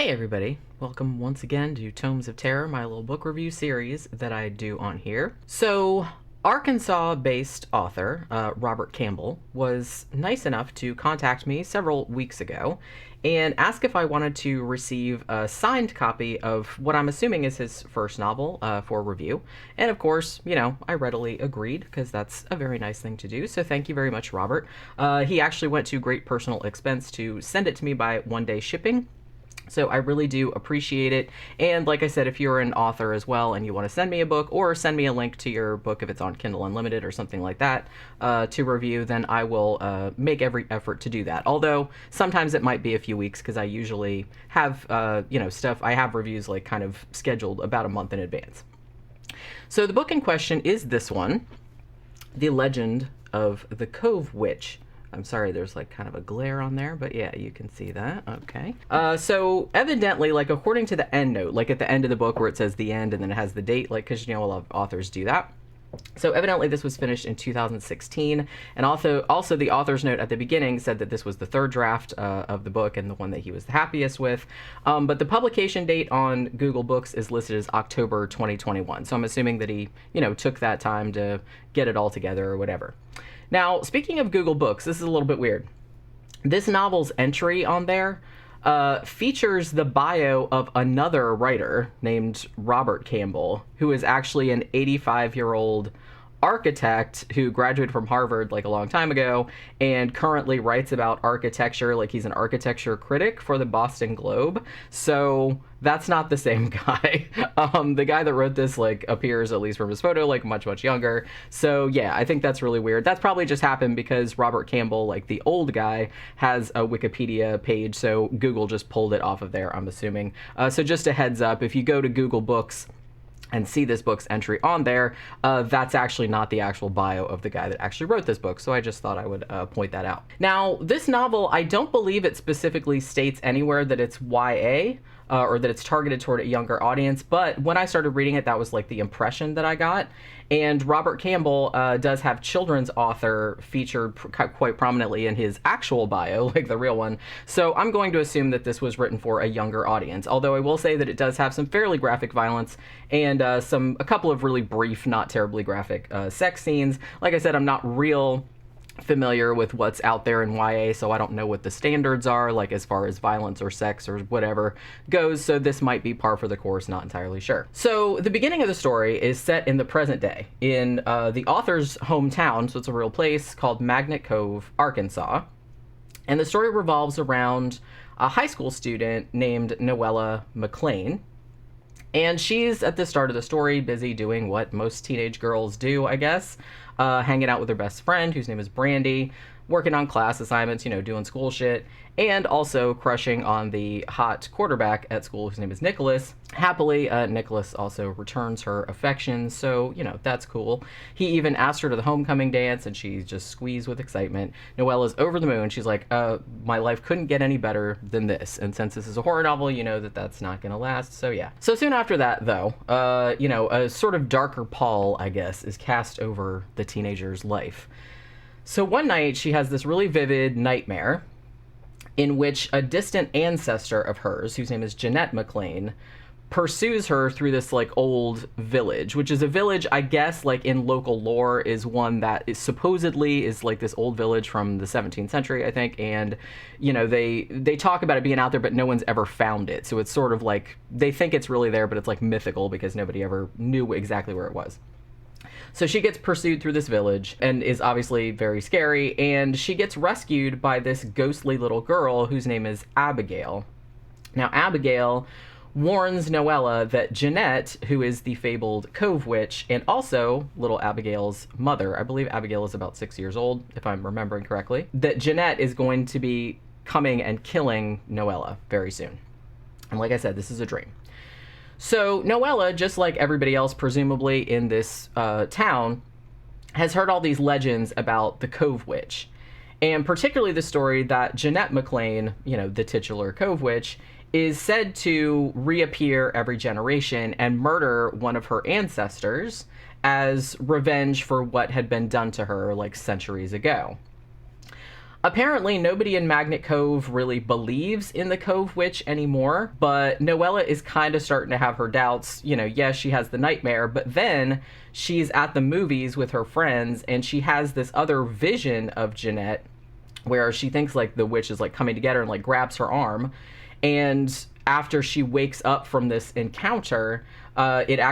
Hey everybody, welcome once again to Tomes of Terror, my little book review series that I do on here. So, Arkansas-based author Robert Campbell was nice enough to contact me several weeks ago and ask if I wanted to receive a signed copy of what I'm assuming is his first novel for review. And of course, I readily agreed because that's a very nice thing to do. So thank you very much, Robert. He actually went to great personal expense to send it to me by one-day shipping. So I really do appreciate it. And like I said, if you're an author as well and you want to send me a book or send me a link to your book if it's on Kindle Unlimited or something like that to review, then I will make every effort to do that. Although sometimes it might be a few weeks because I usually have, stuff. I have reviews like kind of scheduled about a month in advance. So the book in question is this one, The Legend of the Cove Witch. I'm sorry, there's like kind of a glare on there, but yeah, you can see that. Okay. So evidently, like according to the end note, like at the end of the book where it says the end and then it has the date, like, because a lot of authors do that. So evidently this was finished in 2016, and also the author's note at the beginning said that this was the third draft of the book and the one that he was the happiest with. But the publication date on Google Books is listed as October 2021. So I'm assuming that he, took that time to get it all together or whatever. Now, speaking of Google Books, this is a little bit weird. This novel's entry on there features the bio of another writer named Robert Campbell, who is actually an 85-year-old architect who graduated from Harvard like a long time ago and currently writes about architecture. Like he's an architecture critic for the Boston Globe. So that's not the same guy. The guy that wrote this like appears, at least from his photo, like much younger. So yeah, I think that's really weird. That's probably just happened because Robert Campbell, like the old guy, has a Wikipedia page, so Google just pulled it off of there, I'm assuming. So just a heads up, if you go to Google Books and see this book's entry on there, that's actually not the actual bio of the guy that actually wrote this book, so I just thought I would point that out. Now, this novel, I don't believe it specifically states anywhere that it's YA, or that it's targeted toward a younger audience, but when I started reading it, that was like the impression that I got. And Robert Campbell does have children's author featured quite prominently in his actual bio, like the real one. So I'm going to assume that this was written for a younger audience, although I will say that it does have some fairly graphic violence and a couple of really brief, not terribly graphic sex scenes. Like I said, I'm not real familiar with what's out there in YA, so I don't know what the standards are, like as far as violence or sex or whatever goes, so this might be par for the course, not entirely sure. So the beginning of the story is set in the present day, in the author's hometown, so it's a real place, called Magnet Cove, Arkansas, and the story revolves around a high school student named Noella McLean. And she's, at the start of the story, busy doing what most teenage girls do, I guess. Hanging out with her best friend, whose name is Brandy, working on class assignments, doing school shit, and also crushing on the hot quarterback at school, whose name is Nicholas. Happily, Nicholas also returns her affection, so, that's cool. He even asked her to the homecoming dance, and she just squeezed with excitement. Noella's over the moon. She's like, my life couldn't get any better than this. And since this is a horror novel, you know that that's not gonna last, so yeah. So soon after that, though, a sort of darker pall, I guess, is cast over the teenager's life. So one night, she has this really vivid nightmare in which a distant ancestor of hers, whose name is Jeanette McLean, pursues her through this like old village, which is a village, I guess, like in local lore, is one that is supposedly is like this old village from the 17th century, I think, and they talk about it being out there, but no one's ever found it. So it's sort of like they think it's really there, but it's like mythical because nobody ever knew exactly where it was. So she gets pursued through this village and is obviously very scary, and she gets rescued by this ghostly little girl whose name is Abigail. Now, Abigail warns Noella that Jeanette, who is the fabled Cove Witch, and also little Abigail's mother, I believe Abigail is about 6 years old, if I'm remembering correctly, that Jeanette is going to be coming and killing Noella very soon. And like I said, this is a dream. So Noella, just like everybody else presumably in this town, has heard all these legends about the Cove Witch, and particularly the story that Jeanette McLean, the titular Cove Witch, is said to reappear every generation and murder one of her ancestors as revenge for what had been done to her like centuries ago. Apparently, nobody in Magnet Cove really believes in the Cove Witch anymore, but Noella is kind of starting to have her doubts. You know, yes, she has the nightmare, but then she's at the movies with her friends, and she has this other vision of Jeanette where she thinks, like, the witch is, like, coming to get her and, like, grabs her arm. And after she wakes up from this encounter,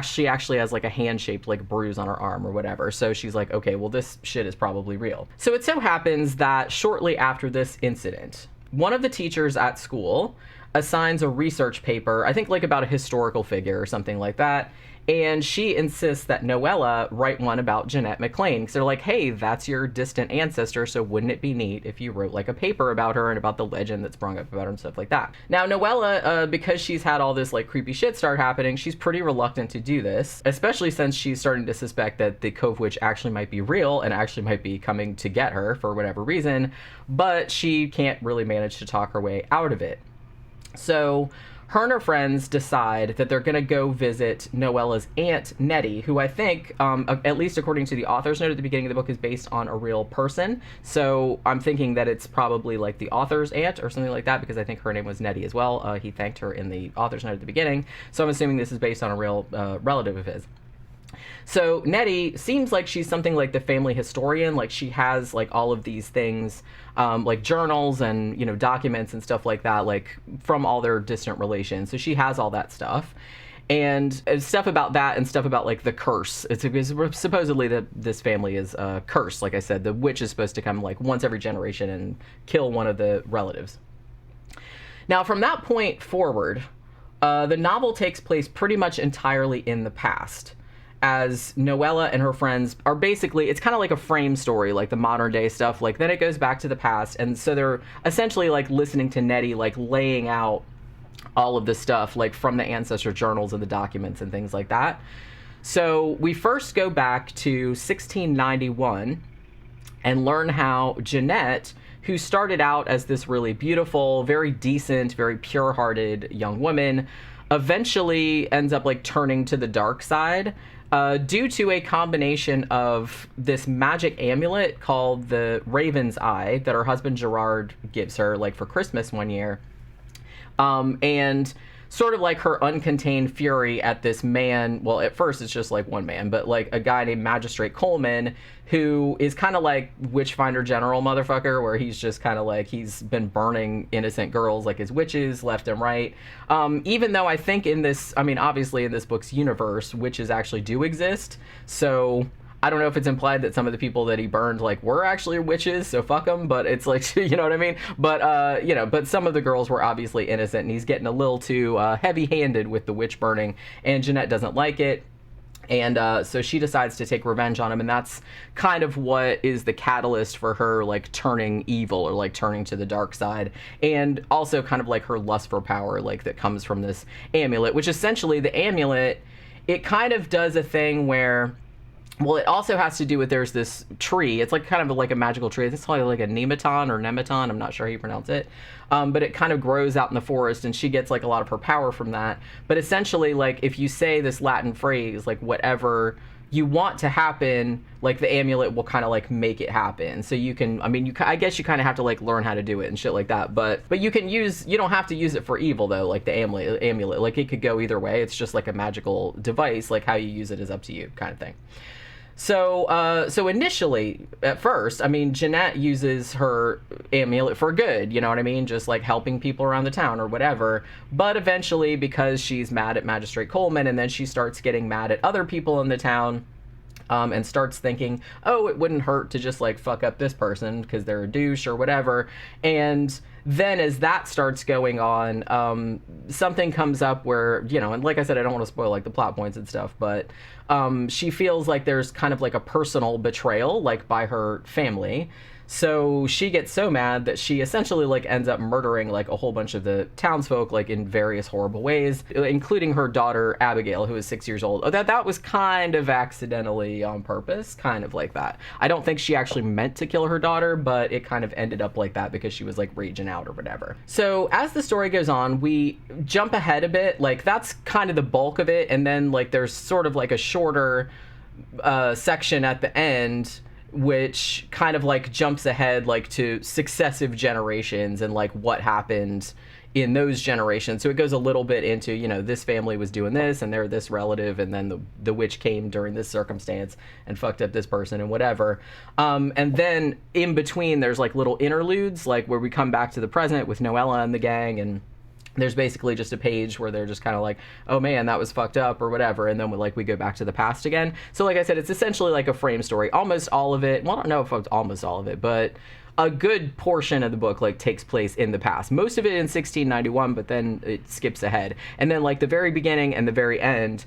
she actually has like a hand-shaped like bruise on her arm or whatever. So she's like, okay, well, this shit is probably real. So it so happens that shortly after this incident, one of the teachers at school assigns a research paper, I think like about a historical figure or something like that. And she insists that Noella write one about Jeanette McClain. Because they're like, hey, that's your distant ancestor, so wouldn't it be neat if you wrote like a paper about her and about the legend that sprung up about her and stuff like that. Now, Noella, because she's had all this like creepy shit start happening, she's pretty reluctant to do this, especially since she's starting to suspect that the Cove Witch actually might be real and actually might be coming to get her for whatever reason, but she can't really manage to talk her way out of it. So her and her friends decide that they're going to go visit Noella's aunt, Nettie, who I think, at least according to the author's note at the beginning of the book, is based on a real person. So I'm thinking that it's probably like the author's aunt or something like that, because I think her name was Nettie as well. He thanked her in the author's note at the beginning. So I'm assuming this is based on a real relative of his. So Nettie seems like she's something like the family historian. Like she has like all of these things, like journals and, you know, documents and stuff like that, like from all their distant relations. So she has all that stuff. And stuff about that and stuff about like the curse. It's supposedly that this family is cursed. Like I said, the witch is supposed to come like once every generation and kill one of the relatives. Now from that point forward, the novel takes place pretty much entirely in the past, as Noella and her friends are basically, it's kind of like a frame story, like the modern day stuff. Like then it goes back to the past. And so they're essentially like listening to Nettie, like laying out all of this stuff, like from the ancestor journals and the documents and things like that. So we first go back to 1691 and learn how Jeanette, who started out as this really beautiful, very decent, very pure-hearted young woman, eventually ends up like turning to the dark side, due to a combination of this magic amulet called the Raven's Eye that her husband Gerard gives her like for Christmas one year. And sort of like her uncontained fury at this man. Well, at first it's just like one man, but like a guy named Magistrate Coleman, who is kind of like Witchfinder General motherfucker, where he's just kind of like, he's been burning innocent girls like his witches left and right. Even though I think in this, I mean, obviously in this book's universe, witches actually do exist. So I don't know if it's implied that some of the people that he burned like were actually witches, so fuck them, but it's like, you know what I mean? But, you know, but some of the girls were obviously innocent, and he's getting a little too heavy-handed with the witch burning, and Jeanette doesn't like it. And so she decides to take revenge on him, and that's kind of what is the catalyst for her, like, turning evil or, like, turning to the dark side. And also kind of, like, her lust for power, like, that comes from this amulet, which essentially the amulet, it kind of does a thing where, well, it also has to do with, there's this tree. It's like kind of like a magical tree. It's probably like a nematon or nemeton. I'm not sure how you pronounce it. But it kind of grows out in the forest, and she gets like a lot of her power from that. But essentially, like if you say this Latin phrase, like whatever you want to happen, like the amulet will kind of like make it happen. So you can, I mean, I guess you kind of have to like learn how to do it and shit like that. But you can use, you don't have to use it for evil though. Like the amulet, like it could go either way. It's just like a magical device. Like how you use it is up to you, kind of thing. So initially, at first, I mean, Jeanette uses her amulet for good, you know what I mean? Just like helping people around the town or whatever. But eventually, because she's mad at Magistrate Coleman, and then she starts getting mad at other people in the town, and starts thinking, oh, it wouldn't hurt to just like fuck up this person because they're a douche or whatever. And then as that starts going on, something comes up where, you know, and like I said, I don't want to spoil like the plot points and stuff, but she feels like there's kind of like a personal betrayal, like by her family. So she gets so mad that she essentially like ends up murdering like a whole bunch of the townsfolk, like in various horrible ways, including her daughter Abigail, who is 6 years old. That was kind of accidentally on purpose, kind of like that. I don't think she actually meant to kill her daughter, but it kind of ended up like that because she was like raging out or whatever. So as the story goes on, we jump ahead a bit. Like that's kind of the bulk of it, and then like there's sort of like a shorter section at the end which kind of like jumps ahead like to successive generations and like what happened in those generations. So it goes a little bit into, you know, this family was doing this and they're this relative, and then the witch came during this circumstance and fucked up this person and whatever. And then in between there's like little interludes, like where we come back to the present with Noella and the gang, and there's basically just a page where they're just kind of like, oh man, that was fucked up or whatever, and then we go back to the past again. So like I said, it's essentially like a frame story. Almost all of it, well, I don't know if it's almost all of it, but a good portion of the book like takes place in the past. Most of it in 1691, but then it skips ahead. And then like the very beginning and the very end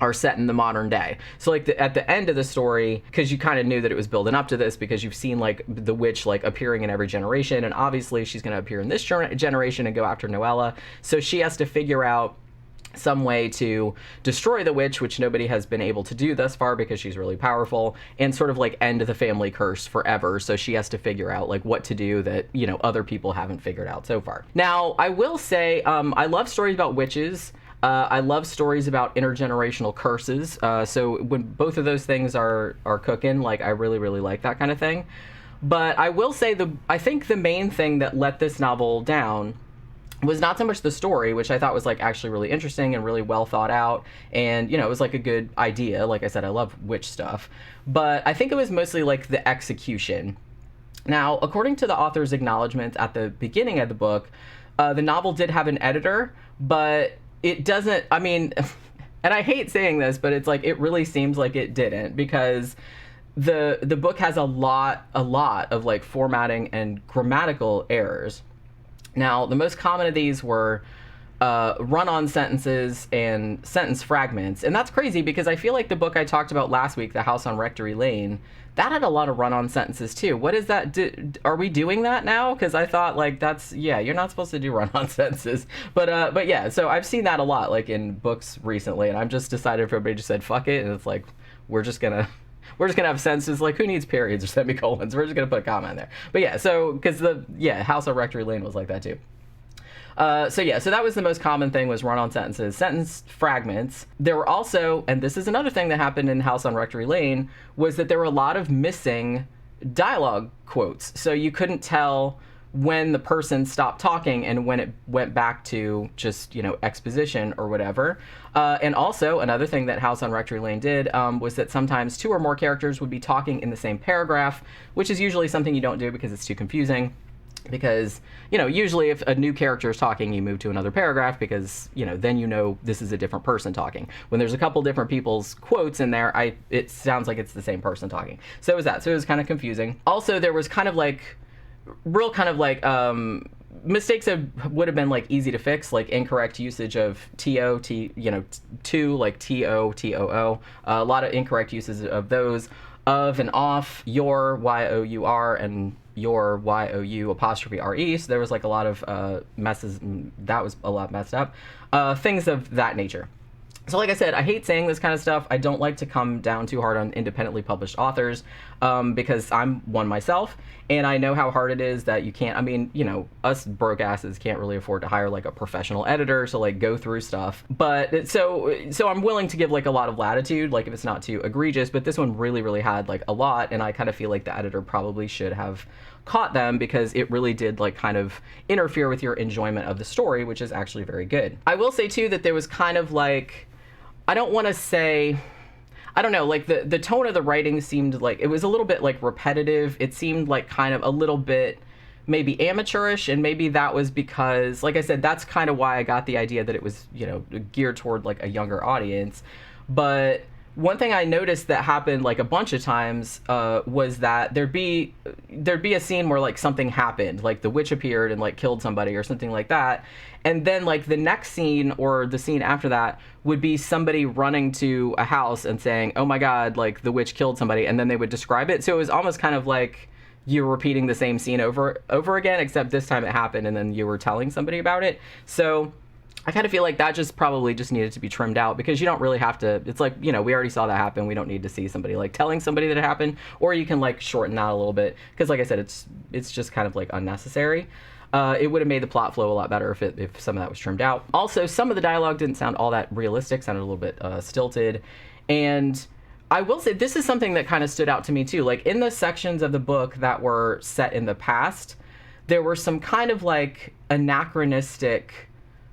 are set in the modern day. So like at the end of the story, because you kind of knew that it was building up to this, because you've seen like the witch like appearing in every generation, and obviously she's going to appear in this generation and go after Noella. So she has to figure out some way to destroy the witch, which nobody has been able to do thus far because she's really powerful, and sort of like end the family curse forever. So she has to figure out like what to do that, you know, other people haven't figured out so far. Now, I will say, I love stories about witches. I love stories about intergenerational curses. So when both of those things are cooking, like I really, really like that kind of thing. But I will say I think the main thing that let this novel down was not so much the story, which I thought was like actually really interesting and really well thought out, and you know, it was like a good idea. Like I said, I love witch stuff, but I think it was mostly like the execution. Now, according to the author's acknowledgments at the beginning of the book, the novel did have an editor, but it doesn't, I mean, and I hate saying this, but it's like it really seems like it didn't, because the book has a lot of like formatting and grammatical errors. Now, the most common of these were run-on sentences and sentence fragments. And that's crazy because I feel like the book I talked about last week, The House on Rectory Lane, that had a lot of run-on sentences too. What is that? Are we doing that now? Because I thought like that's, yeah, you're not supposed to do run-on sentences. But yeah, so I've seen that a lot like in books recently, and I've just decided everybody just said fuck it, and it's like we're just gonna have sentences. Like, who needs periods or semicolons? We're just gonna put a comma in there. But yeah, so because House on Rectory Lane was like that too. So that was the most common thing, was run-on sentences, sentence fragments. There were also, and this is another thing that happened in House on Rectory Lane, was that there were a lot of missing dialogue quotes. So you couldn't tell when the person stopped talking and when it went back to just, you know, exposition or whatever. And also another thing that House on Rectory Lane did was that sometimes two or more characters would be talking in the same paragraph, which is usually something you don't do because it's too confusing. Because, you know, usually if a new character is talking, you move to another paragraph because, you know, then you know this is a different person talking. When there's a couple different people's quotes in there, it sounds like it's the same person talking. So it was that. So it was kind of confusing. Also, there was kind of like mistakes that would have been like easy to fix, like incorrect usage of to, like TO. A lot of incorrect uses of those, of and off, your, Y-O-U-R, and your, Y-O-U apostrophe R-E. So there was like a lot of messes. That was a lot messed up. Things of that nature. So like I said, I hate saying this kind of stuff. I don't like to come down too hard on independently published authors because I'm one myself, and I know how hard it is that you can't, I mean, you know, us broke asses can't really afford to hire like a professional editor to like go through stuff. But so I'm willing to give like a lot of latitude, like if it's not too egregious, but this one really, really had like a lot, and I kind of feel like the editor probably should have caught them because it really did like kind of interfere with your enjoyment of the story, which is actually very good. I will say too that there was kind of like, I don't want to say, I don't know, like the tone of the writing seemed like it was a little bit like repetitive. It seemed like kind of a little bit maybe amateurish, and maybe that was because, like I said, that's kind of why I got the idea that it was, you know, geared toward like a younger audience. But one thing I noticed that happened like a bunch of times was that there'd be a scene where like something happened, like the witch appeared and like killed somebody or something like that. And then like the next scene or the scene after that would be somebody running to a house and saying, oh my God, like the witch killed somebody. And then they would describe it. So it was almost kind of like you're repeating the same scene over again, except this time it happened and then you were telling somebody about it. So I kind of feel like that just probably just needed to be trimmed out, because you don't really have to, it's like, you know, we already saw that happen. We don't need to see somebody like telling somebody that it happened, or you can like shorten that a little bit. Because like I said, it's just kind of like unnecessary. It would have made the plot flow a lot better if some of that was trimmed out. Also, some of the dialogue didn't sound all that realistic, sounded a little bit stilted. And I will say this is something that kind of stood out to me too. Like in the sections of the book that were set in the past, there were some kind of like anachronistic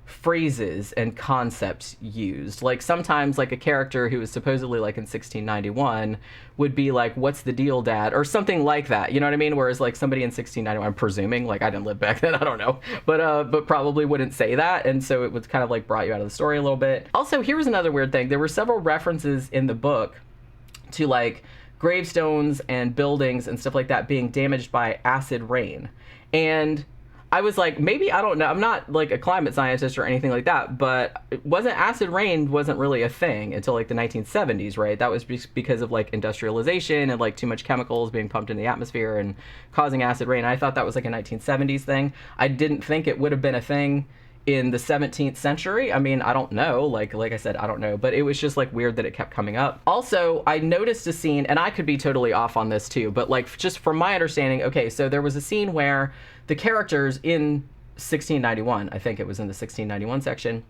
phrases and concepts used. Like sometimes like a character who was supposedly like in 1691 would be like, "What's the deal, Dad?" or something like that. You know what I mean? Whereas like somebody in 1691, I'm presuming, like I didn't live back then, I don't know, but probably wouldn't say that, and so it was kind of like brought you out of the story a little bit. Also, here's another weird thing. There were several references in the book to like gravestones and buildings and stuff like that being damaged by acid rain. And I was like, maybe, I don't know, I'm not like a climate scientist or anything like that, but acid rain wasn't really a thing until like the 1970s, right? That was because of like industrialization and like too much chemicals being pumped in the atmosphere and causing acid rain. I thought that was like a 1970s thing. I didn't think it would have been a thing in the 17th century. I mean, I don't know, like I said, I don't know, but it was just like weird that it kept coming up. Also, I noticed a scene, and I could be totally off on this too, but like just from my understanding, okay, so there was a scene where the characters in 1691, I think it was in the 1691 section,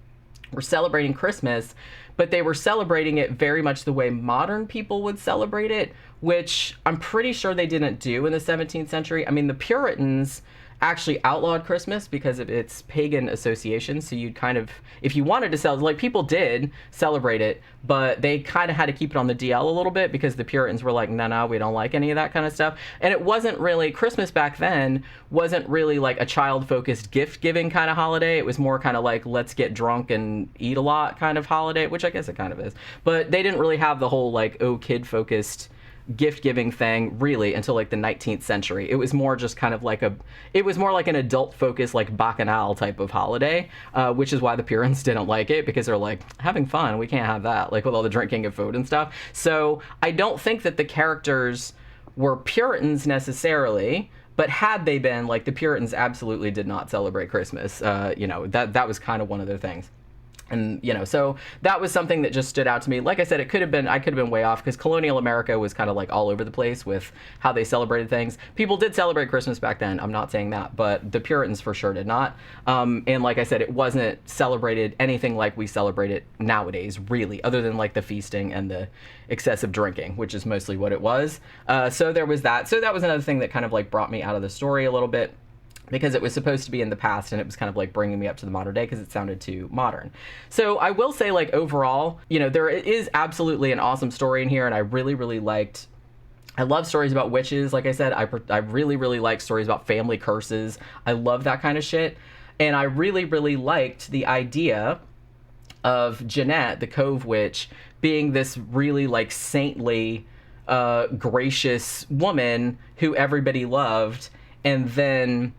were celebrating Christmas, but they were celebrating it very much the way modern people would celebrate it, which I'm pretty sure they didn't do in the 17th century. I mean, the Puritans actually outlawed Christmas because of its pagan association. So you'd kind of, if you wanted to celebrate, like people did celebrate it, but they kind of had to keep it on the DL a little bit because the Puritans were like, no, we don't like any of that kind of stuff. And it wasn't really, Christmas back then wasn't really like a child-focused gift-giving kind of holiday. It was more kind of like, let's get drunk and eat a lot kind of holiday, which I guess it kind of is. But they didn't really have the whole like, kid-focused gift-giving thing really until like the 19th century. It was more just kind of like it was more like an adult-focused like bacchanal type of holiday, which is why the Puritans didn't like it, because they're like, having fun, we can't have that, like with all the drinking and food and stuff. So I don't think that the characters were Puritans necessarily, but had they been, like the Puritans absolutely did not celebrate Christmas. That was kind of one of their things. And, so that was something that just stood out to me. Like I said, I could have been way off because colonial America was kind of like all over the place with how they celebrated things. People did celebrate Christmas back then. I'm not saying that, but the Puritans for sure did not. And like I said, it wasn't celebrated anything like we celebrate it nowadays, really, other than like the feasting and the excessive drinking, which is mostly what it was. So there was that. So that was another thing that kind of like brought me out of the story a little bit, because it was supposed to be in the past and it was kind of like bringing me up to the modern day because it sounded too modern. So I will say, like, overall, there is absolutely an awesome story in here, and I really, really I love stories about witches. Like I said, I really, really like stories about family curses. I love that kind of shit. And I really, really liked the idea of Jeanette, the Cove witch, being this really like saintly, gracious woman who everybody loved, and then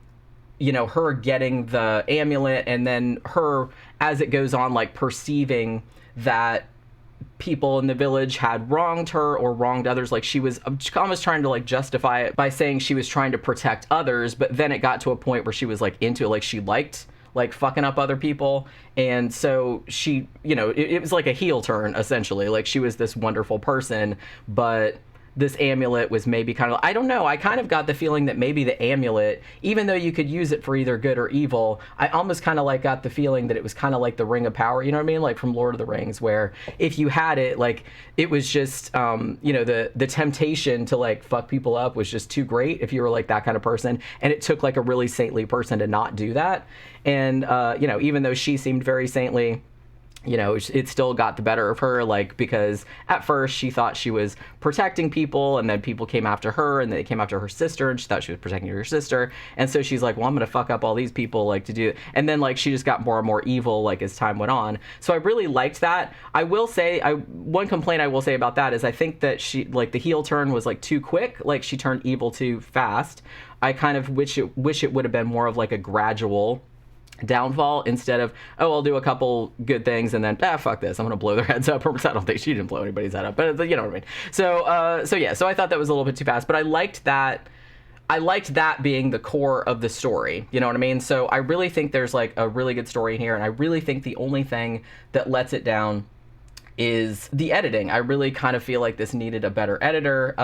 her getting the amulet, and then her, as it goes on, like perceiving that people in the village had wronged her or wronged others. Like she was almost trying to like justify it by saying she was trying to protect others, but then it got to a point where she was like into it, like she liked like fucking up other people. And so she, it was like a heel turn essentially. Like she was this wonderful person, but this amulet was maybe kind of, I don't know, I kind of got the feeling that maybe the amulet, even though you could use it for either good or evil, I almost kind of like got the feeling that it was kind of like the Ring of Power, you know what I mean? Like from Lord of the Rings, where if you had it, like it was just, the temptation to like fuck people up was just too great if you were like that kind of person. And it took like a really saintly person to not do that. And, even though she seemed very saintly, it still got the better of her, like, because at first she thought she was protecting people, and then people came after her, and they came after her sister, and she thought she was protecting her sister, and so she's like, well, I'm gonna fuck up all these people, like, to do it. And then, like, she just got more and more evil, like, as time went on. So I really liked that. I will say, one complaint I will say about that is I think that she, like, the heel turn was, like, too quick, like, she turned evil too fast. I kind of wish it would have been more of, like, a gradual downfall instead of, I'll do a couple good things and then fuck this, I'm gonna blow their heads up. I don't think she didn't blow anybody's head up, but you know what I mean. So I thought that was a little bit too fast, but I liked that being the core of the story, you know what I mean? So I really think there's like a really good story in here, and I really think the only thing that lets it down is the editing. I really kind of feel like this needed a better editor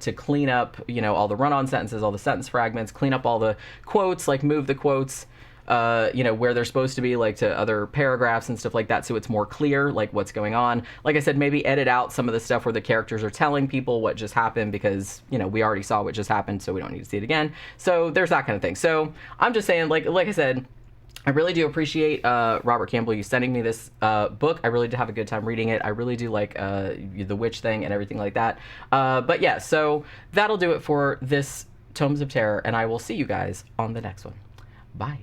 to clean up, all the run-on sentences, all the sentence fragments, clean up all the quotes, like move the quotes where they're supposed to be, like to other paragraphs and stuff like that, so it's more clear, like what's going on. Like I said, maybe edit out some of the stuff where the characters are telling people what just happened, because, we already saw what just happened, so we don't need to see it again. So there's that kind of thing. So I'm just saying, like I said, I really do appreciate Robert Campbell, you sending me this book. I really did have a good time reading it. I really do like the witch thing and everything like that. But yeah, so that'll do it for this Tomes of Terror, and I will see you guys on the next one. Bye.